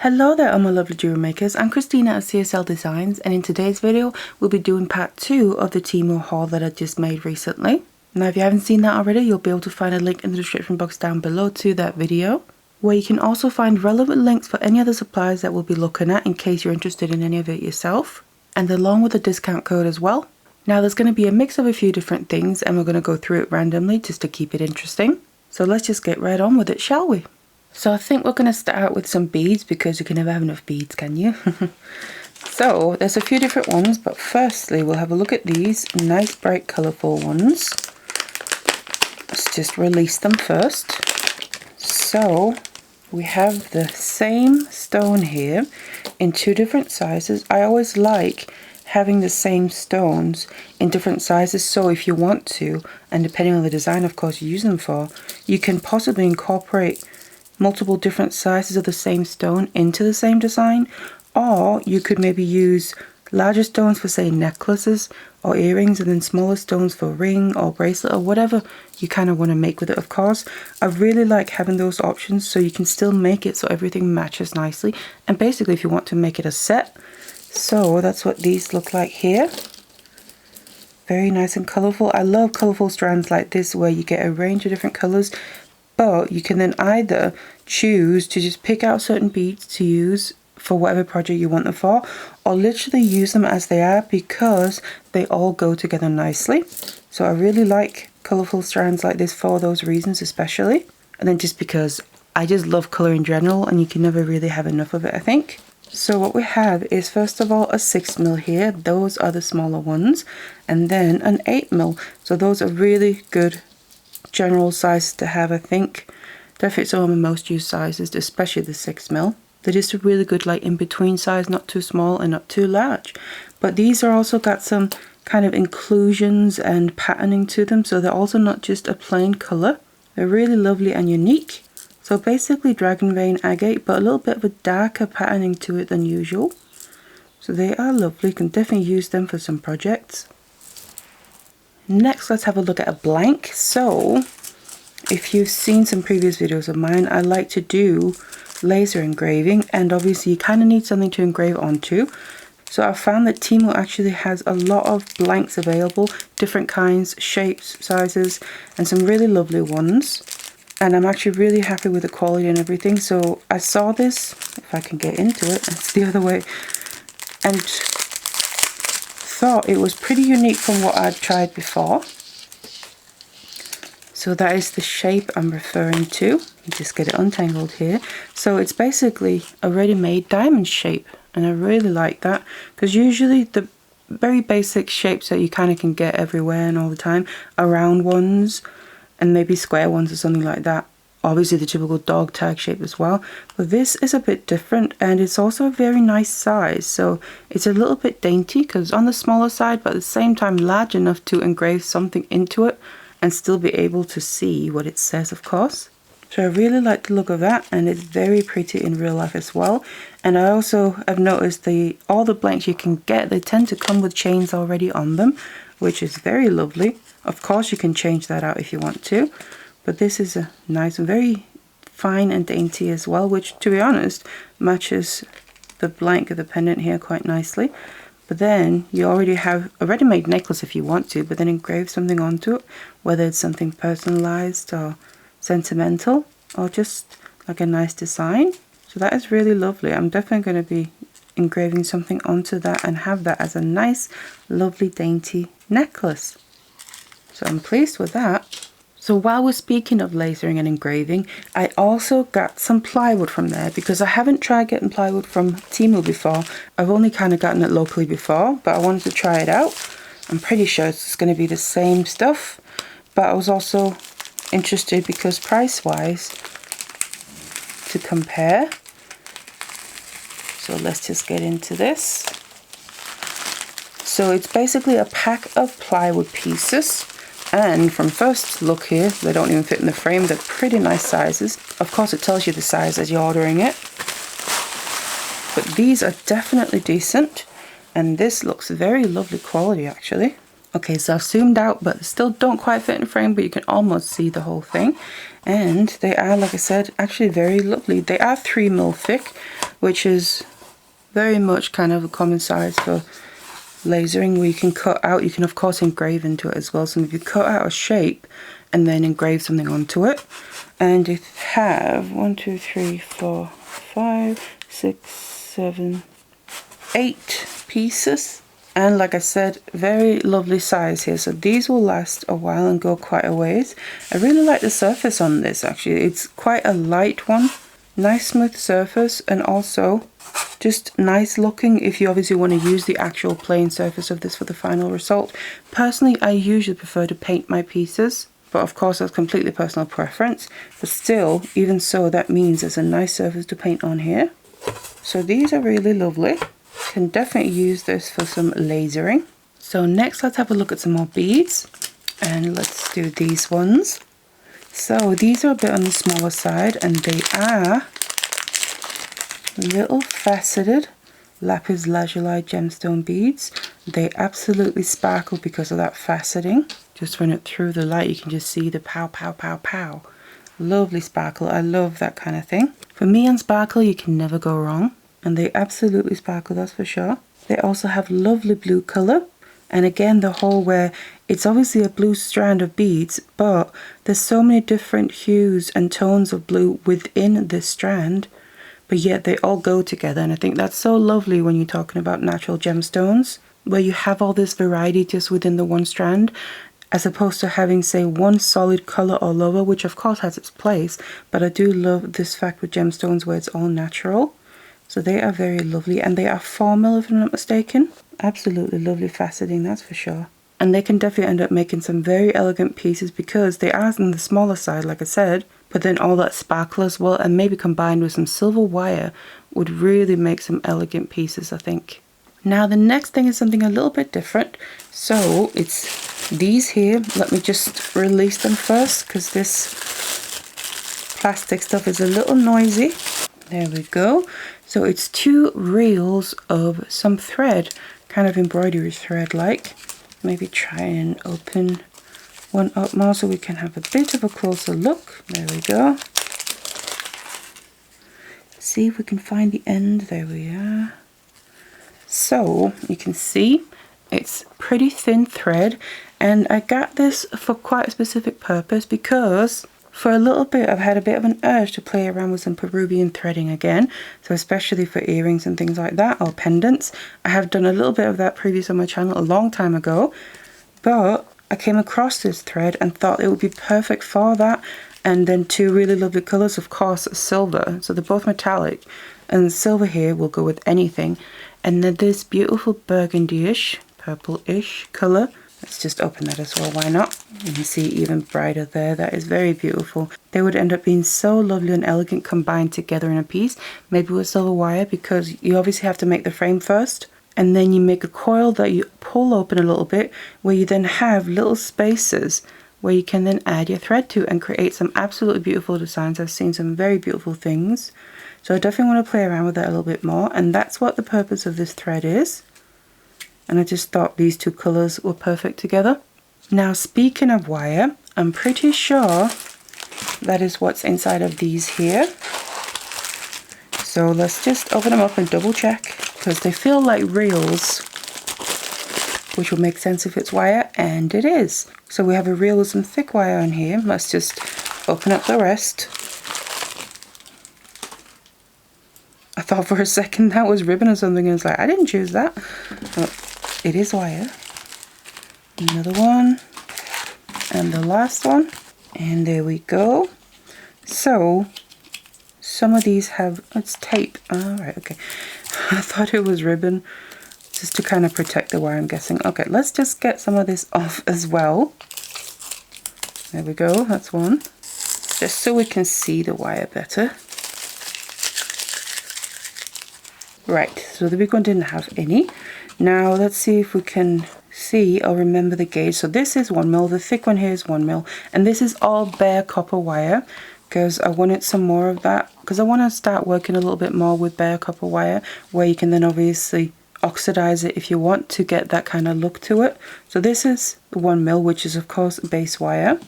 Hello there, all my lovely jewelry makers. I'm Christina at CSLdesigns, and in today's video we'll be doing part 2 of the Temu haul that I just made recently. Now if you haven't seen that already, you'll be able to find a link in the description box down below to that video, where you can also find relevant links for any other supplies that we'll be looking at in case you're interested in any of it yourself, and along with a discount code as well. Now there's going to be a mix of a few different things, and we're going to go through it randomly just to keep it interesting. So let's just get right on with it, shall we? So I think we're going to start out with some beads, because you can never have enough beads, can you? So there's a few different ones, but firstly we'll have a look at these nice bright colourful ones. Let's just release them first. So we have the same stone here in two different sizes. I always like having the same stones in different sizes, so if you want to, and depending on the design of course you use them for, you can possibly incorporate multiple different sizes of the same stone into the same design, or you could maybe use larger stones for say necklaces or earrings, and then smaller stones for ring or bracelet or whatever you kind of want to make with it. Of course, I really like having those options so you can still make it so everything matches nicely, and basically if you want to make it a set. So that's what these look like here. Very nice and colourful. I love colourful strands like this where you get a range of different colours. But you can then either choose to just pick out certain beads to use for whatever project you want them for, or literally use them as they are because they all go together nicely. So I really like colourful strands like this for those reasons especially. And then just because I just love colour in general, and you can never really have enough of it, I think. So what we have is first of all a 6mm here. Those are the smaller ones. And then an 8mm. So those are really good general size to have, I think. That fits all my most used sizes, especially the 6mm. They're just a really good like in between size, not too small and not too large. But these are also got some kind of inclusions and patterning to them, so they're also not just a plain colour. They're really lovely and unique. So basically dragon vein agate, but a little bit of a darker patterning to it than usual. So they are lovely, you can definitely use them for some projects. Next, let's have a look at a blank. So if you've seen some previous videos of mine, I like to do laser engraving, and obviously you kind of need something to engrave onto. So I found that Temu actually has a lot of blanks available, different kinds, shapes, sizes, and some really lovely ones. And I'm actually really happy with the quality and everything. So I saw this, if I can get into it, it's the other way, and thought it was pretty unique from what I'd tried before. So that is the shape I'm referring to. Just get it untangled here. So it's basically a ready-made diamond shape, and I really like that, because usually the very basic shapes that you kind of can get everywhere and all the time are round ones and maybe square ones or something like that. Obviously the typical dog tag shape as well, but this is a bit different, and it's also a very nice size. So it's a little bit dainty because on the smaller side, but at the same time large enough to engrave something into it and still be able to see what it says, of course. So I really like the look of that, and it's very pretty in real life as well. And I also have noticed all the blanks you can get, they tend to come with chains already on them, which is very lovely. Of course you can change that out if you want to. But this is a nice and very fine and dainty as well, which to be honest matches the blank of the pendant here quite nicely. But then you already have a ready-made necklace if you want to, but then engrave something onto it, whether it's something personalized or sentimental or just like a nice design. So that is really lovely. I'm definitely going to be engraving something onto that and have that as a nice lovely dainty necklace. So I'm pleased with that. So while we're speaking of lasering and engraving, I also got some plywood from there, because I haven't tried getting plywood from Temu before. I've only kind of gotten it locally before, but I wanted to try it out. I'm pretty sure it's going to be the same stuff, but I was also interested because price-wise to compare. So let's just get into this. So it's basically a pack of plywood pieces. And from first look here, they don't even fit in the frame. They're pretty nice sizes. Of course it tells you the size as you're ordering it. But these are definitely decent. And this looks very lovely quality actually. Okay, so I've zoomed out, but they still don't quite fit in the frame, but you can almost see the whole thing. And they are, like I said, actually very lovely. They are 3mm thick. which is very much kind of a common size for lasering, where you can cut out, you can of course engrave into it as well. So if you cut out a shape and then engrave something onto it, and it have 1, 2, 3, 4, 5, 6, 7, 8 pieces. And like I said, very lovely size here, so these will last a while and go quite a ways. I really like the surface on this actually. It's quite a light one, nice smooth surface, and also just nice looking if you obviously want to use the actual plain surface of this for the final result. Personally, I usually prefer to paint my pieces, but of course that's completely personal preference. But still, even so, that means there's a nice surface to paint on here. So these are really lovely. Can definitely use this for some lasering. So next, let's have a look at some more beads, and let's do these ones. So these are a bit on the smaller side, and they are little faceted lapis lazuli gemstone beads. They absolutely sparkle because of that faceting. Just run it through the light, you can just see the pow pow pow pow. Lovely sparkle. I love that kind of thing. For me on sparkle, you can never go wrong, and they absolutely sparkle, that's for sure. They also have lovely blue color, and again the whole where it's obviously a blue strand of beads, but there's so many different hues and tones of blue within this strand, but yet they all go together. And I think that's so lovely when you're talking about natural gemstones, where you have all this variety just within the one strand, as opposed to having, say, one solid color all over, which of course has its place. But I do love this fact with gemstones where it's all natural. So they are very lovely, and they are 4mm if I'm not mistaken. Absolutely lovely faceting, that's for sure. And they can definitely end up making some very elegant pieces because they are on the smaller side, like I said, but then all that sparkle as well, and maybe combined with some silver wire, would really make some elegant pieces, I think. Now the next thing is something a little bit different. So it's these here. Let me just release them first because this plastic stuff is a little noisy. There we go. So it's 2 reels of some thread, kind of embroidery thread like. Maybe try and open one up more so we can have a bit of a closer look. There we go. See if we can find the end. There we are. So you can see it's pretty thin thread, and I got this for quite a specific purpose because for a little bit I've had a bit of an urge to play around with some Peruvian threading again, so especially for earrings and things like that, or pendants. I have done a little bit of that previously on my channel a long time ago, but I came across this thread and thought it would be perfect for that. And then 2 really lovely colors, of course, silver, so they're both metallic, and silver here will go with anything. And then this beautiful burgundy-ish, purple-ish color. Let's just open that as well, why not? You can see even brighter there. That is very beautiful. They would end up being so lovely and elegant combined together in a piece, maybe with silver wire, because you obviously have to make the frame first, and then you make a coil that you pull open a little bit, where you then have little spaces where you can then add your thread to and create some absolutely beautiful designs. I've seen some very beautiful things. So I definitely want to play around with that a little bit more, and that's what the purpose of this thread is. And I just thought these 2 colors were perfect together. Now speaking of wire, I'm pretty sure that is what's inside of these here. So let's just open them up and double check, because they feel like reels, which would make sense if it's wire, and it is. So we have a reel with some thick wire on here. Let's just open up the rest. I thought for a second that was ribbon or something, and I was like, I didn't choose that. But it is wire. Another one. And the last one. And there we go. So some of these have, it's tape. Alright, okay. I thought it was ribbon, just to kind of protect the wire, I'm guessing. Okay, let's just get some of this off as well. There we go, that's one. Just so we can see the wire better. Right, so the big one didn't have any. Now let's see if we can see or remember the gauge. So this is 1mm, the thick one here is 1mm, and this is all bare copper wire, because I wanted some more of that, because I want to start working a little bit more with bare copper wire, where you can then obviously oxidize it if you want to get that kind of look to it. So this is the 1mm, which is of course base wire.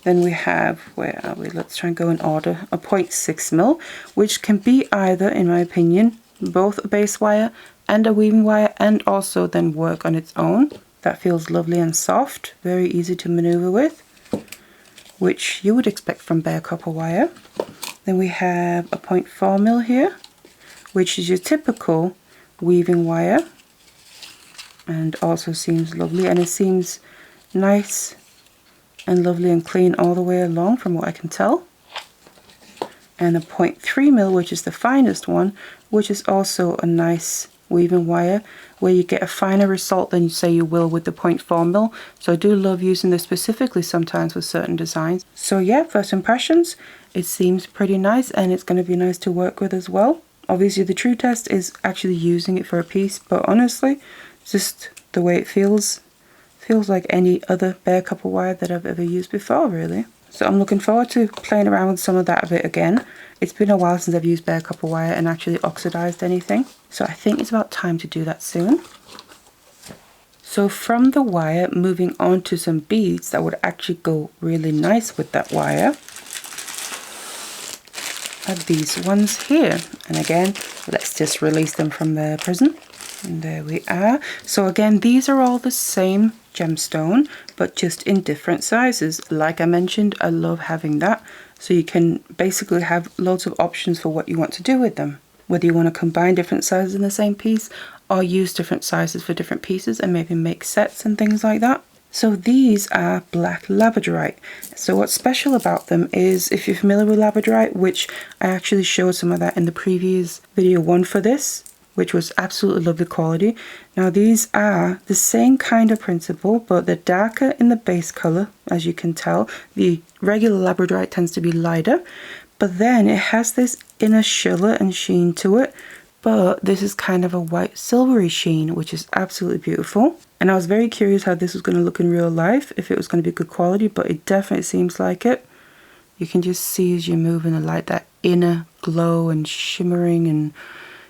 Then we have, where are we? Let's try and go in order, a 0.6mm, which can be either, in my opinion, both a base wire and a weaving wire, and also then work on its own. That feels lovely and soft, very easy to maneuver with, which you would expect from bare copper wire. Then we have a 0.4mm here, which is your typical weaving wire, and also seems lovely, and it seems nice and lovely and clean all the way along from what I can tell. And a 0.3mm, which is the finest one, which is also a nice weaving wire, where you get a finer result than you say you will with the 0.4mm. So I do love using this specifically sometimes with certain designs. So yeah, first impressions, it seems pretty nice, and it's going to be nice to work with as well. Obviously the true test is actually using it for a piece, but honestly, just the way it feels like any other bare copper wire that I've ever used before, really. So I'm looking forward to playing around with some of that a bit again. It's been a while since I've used bare copper wire and actually oxidized anything, so I think it's about time to do that soon. So from the wire, moving on to some beads that would actually go really nice with that wire are these ones here. And again, let's just release them from their prison. And there we are. So again, these are all the same gemstone, but just in different sizes. Like I mentioned, I love having that. So you can basically have loads of options for what you want to do with them. Whether you want to combine different sizes in the same piece, or use different sizes for different pieces and maybe make sets and things like that. So these are black Labradorite. So what's special about them is, if you're familiar with Labradorite, which I actually showed some of that in the previous video 1 for this, which was absolutely lovely quality. Now these are the same kind of principle, but they're darker in the base color, as you can tell. The regular Labradorite tends to be lighter, but then it has this inner shimmer and sheen to it. But this is kind of a white silvery sheen, which is absolutely beautiful. And I was very curious how this was going to look in real life, if it was going to be good quality, but it definitely seems like it. You can just see as you move in the light that inner glow and shimmering and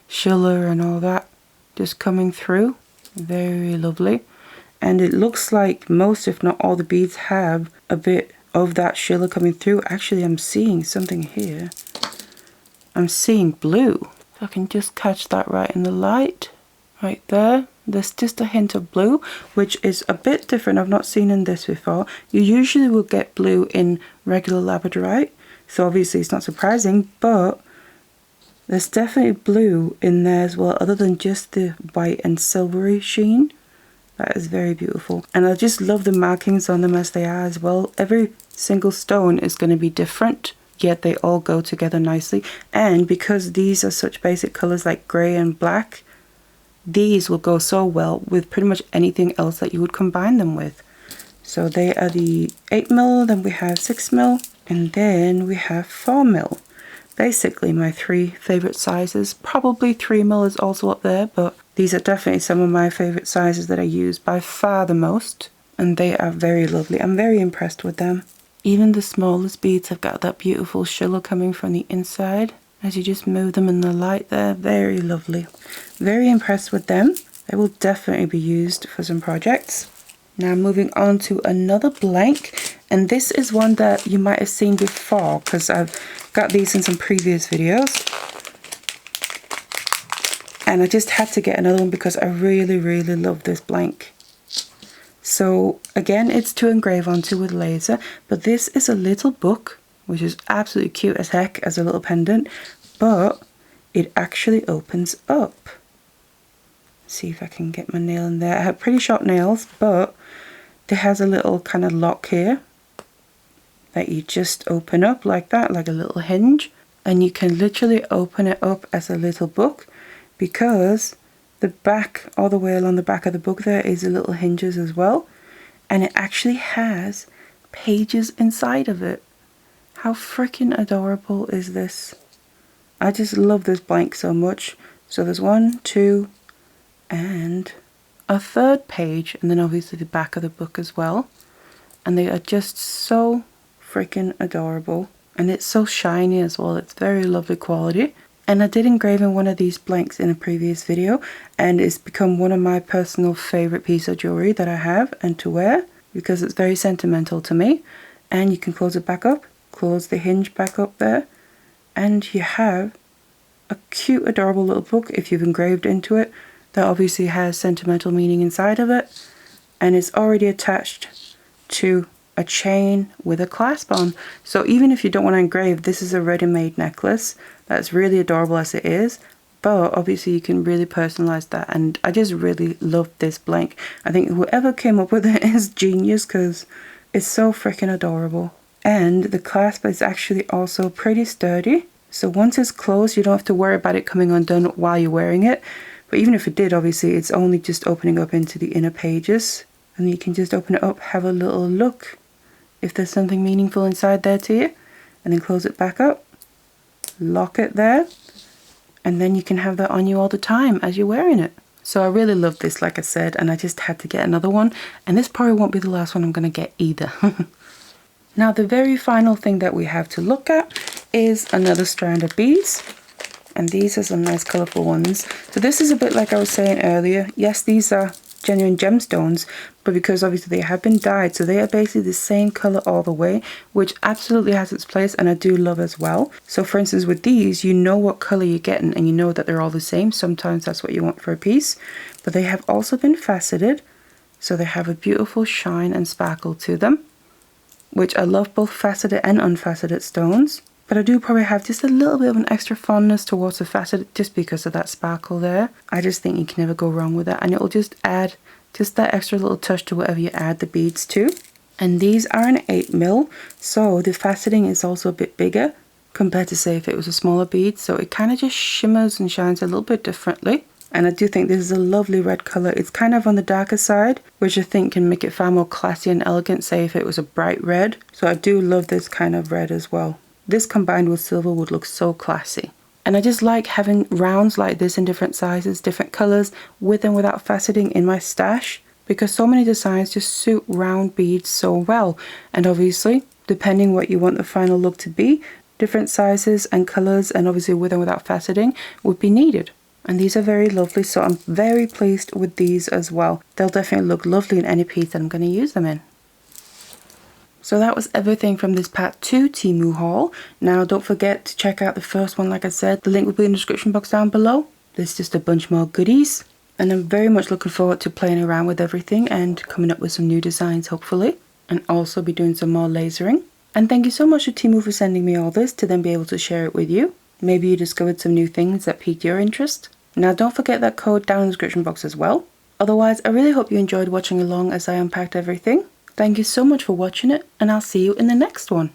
shimmer and all that just coming through. Very lovely. And it looks like most, if not all, the beads have a bit of that shimmer coming through. Actually, I'm seeing something here. I'm seeing blue. If I can just catch that right in the light, right there. There's just a hint of blue, which is a bit different. I've not seen in this before. You usually will get blue in regular Labradorite, so obviously it's not surprising, but there's definitely blue in there as well, other than just the white and silvery sheen. That is very beautiful. And I just love the markings on them as they are as well. Every single stone is going to be different, yet they all go together nicely. And because these are such basic colors like grey and black, these will go so well with pretty much anything else that you would combine them with. So they are the 8mm, then we have 6mm, and then we have 4mm. Basically my 3 favorite sizes. Probably 3mm is also up there, but these are definitely some of my favorite sizes that I use by far the most, and they are very lovely. I'm very impressed with them. Even the smallest beads have got that beautiful shimmer coming from the inside. As you just move them in the light, they're very lovely. Very impressed with them. They will definitely be used for some projects. Now moving on to another blank, and this is one that you might have seen before because I've got these in some previous videos. And I just had to get another one because I really, really love this blank. So again, it's to engrave onto with laser, but this is a little book, which is absolutely cute as heck as a little pendant, but it actually opens up. See if I can get my nail in there. I have pretty sharp nails, but it has a little kind of lock here that you just open up like that, like a little hinge, and you can literally open it up as a little book, because the back, all the way along the back of the book there is a little hinges as well, and it actually has pages inside of it. How freaking adorable is this? I just love this blank so much. So there's 1, 2, and a third page, and then obviously the back of the book as well. And they are just so freaking adorable. And it's so shiny as well. It's very lovely quality. And I did engrave in one of these blanks in a previous video, and it's become one of my personal favorite pieces of jewelry that I have and to wear, because it's very sentimental to me. And you can close it back up, close the hinge back up there, and you have a cute, adorable little book if you've engraved into it. That obviously has sentimental meaning inside of it. And it's already attached to a chain with a clasp on. So even if you don't want to engrave, this is a ready-made necklace that's really adorable as it is. But obviously you can really personalize that, and I just really love this blank. I think whoever came up with it is genius because it's so freaking adorable. And the clasp is actually also pretty sturdy. So once it's closed, you don't have to worry about it coming undone while you're wearing it. But even if it did, obviously it's only just opening up into the inner pages. And you can just open it up, have a little look if there's something meaningful inside there to you. And then close it back up. Lock it there. And then you can have that on you all the time as you're wearing it. So I really love this, like I said, and I just had to get another one. And this probably won't be the last one I'm going to get either. Now the very final thing that we have to look at is another strand of beads. And these are some nice colourful ones. So this is a bit like I was saying earlier. Yes, these are genuine gemstones, but because obviously they have been dyed, so they are basically the same color all the way, which absolutely has its place and I do love as well. So for instance with these, you know what color you're getting and you know that they're all the same. Sometimes that's what you want for a piece, but they have also been faceted, so they have a beautiful shine and sparkle to them, which I love both faceted and unfaceted stones. But I do probably have just a little bit of an extra fondness towards the faceted just because of that sparkle there. I just think you can never go wrong with that, and it will just add just that extra little touch to whatever you add the beads to. And these are an 8mm, so the faceting is also a bit bigger compared to say if it was a smaller bead, so it kind of just shimmers and shines a little bit differently. And I do think this is a lovely red color. It's kind of on the darker side, which I think can make it far more classy and elegant, say if it was a bright red. So I do love this kind of red as well. This combined with silver would look so classy. And I just like having rounds like this in different sizes, different colors, with and without faceting in my stash, because so many designs just suit round beads so well. And obviously, depending what you want the final look to be, different sizes and colors, and obviously with and without faceting, would be needed. And these are very lovely, so I'm very pleased with these as well. They'll definitely look lovely in any piece that I'm going to use them in. So that was everything from this part 2 Temu haul. Now don't forget to check out the first one, like I said. The link will be in the description box down below. There's just a bunch more goodies. And I'm very much looking forward to playing around with everything and coming up with some new designs hopefully. And also be doing some more lasering. And thank you so much to Temu for sending me all this to then be able to share it with you. Maybe you discovered some new things that piqued your interest. Now don't forget that code down in the description box as well. Otherwise, I really hope you enjoyed watching along as I unpacked everything. Thank you so much for watching it, and I'll see you in the next one.